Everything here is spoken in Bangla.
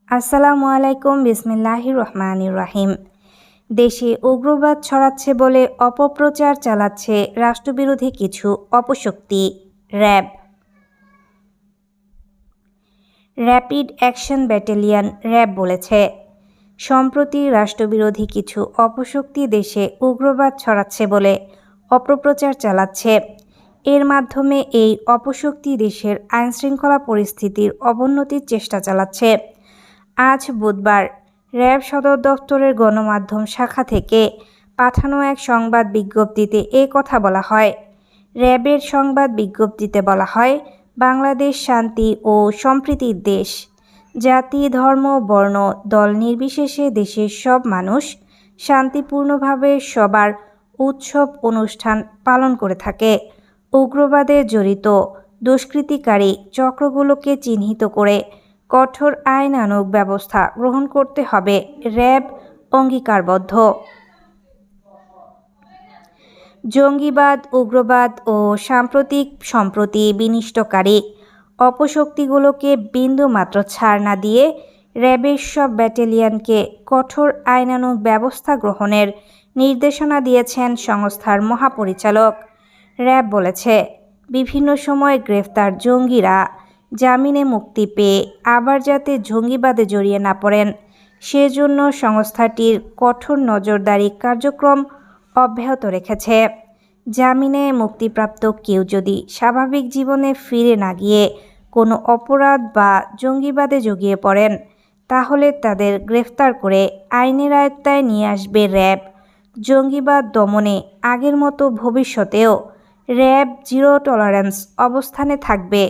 আসসালামু আলাইকুম। বিসমিল্লাহির রহমানির রহিম। দেশে উগ্রবাদ ছড়াচ্ছে বলে অপপ্রচার চালাচ্ছে রাষ্ট্রবিরোধী কিছু অপশক্তি। RAB, rapid action battalion RAB বলেছে, সম্প্রতি রাষ্ট্রবিরোধী কিছু অপশক্তি দেশে উগ্রবাদ ছড়াচ্ছে বলে অপপ্রচার চালাচ্ছে। এর মাধ্যমে এই অপশক্তি দেশের আইনশৃঙ্খলা পরিস্থিতির অবনতির চেষ্টা চালাচ্ছে। আজ বুধবার র্যাব সদর দফতরের গণমাধ্যম শাখা থেকে পাঠানো এক সংবাদ বিজ্ঞপ্তিতে এ কথা বলা হয়। র্যাবের সংবাদ বিজ্ঞপ্তিতে বলা হয়, বাংলাদেশ শান্তি ও সম্প্রীতির দেশ। জাতি, ধর্ম, বর্ণ, দল নির্বিশেষে দেশের সব মানুষ শান্তিপূর্ণভাবে সবার উৎসব অনুষ্ঠান পালন করে থাকে। উগ্রবাদে জড়িত দুষ্কৃতিকারী চক্রগুলোকে চিহ্নিত করে কঠোর আইনানুগ ব্যবস্থা গ্রহণ করতে হবে। র্যাব অঙ্গীকারবদ্ধ। জঙ্গিবাদ, উগ্রবাদ ও সাম্প্রতিক সম্প্রতি বিনিষ্টকারী অপশক্তিগুলোকে বিন্দুমাত্র ছাড় না দিয়ে র্যাবের সব ব্যাটালিয়নকে কঠোর আইনানুগ ব্যবস্থা গ্রহণের নির্দেশনা দিয়েছেন সংস্থার মহাপরিচালক। র্যাব বলেছে, বিভিন্ন সময় গ্রেফতার জঙ্গিরা জামিনে মুক্তি পেয়ে আবার যাতে জঙ্গিবাদে জড়িয়ে না পড়েন, সেজন্য সংস্থাটির কঠোর নজরদারি কার্যক্রম অব্যাহত রেখেছে। জামিনে মুক্তিপ্রাপ্ত কেউ যদি স্বাভাবিক জীবনে ফিরে না গিয়ে কোনো অপরাধ বা জঙ্গিবাদে জড়িয়ে পড়েন, তাহলে তাদের গ্রেফতার করে আইনের আয়ত্তায় নিয়ে আসবে র্যাব। জঙ্গিবাদ দমনে আগের মতো ভবিষ্যতেও র্যাব জিরো টলারেন্স অবস্থানে থাকবে।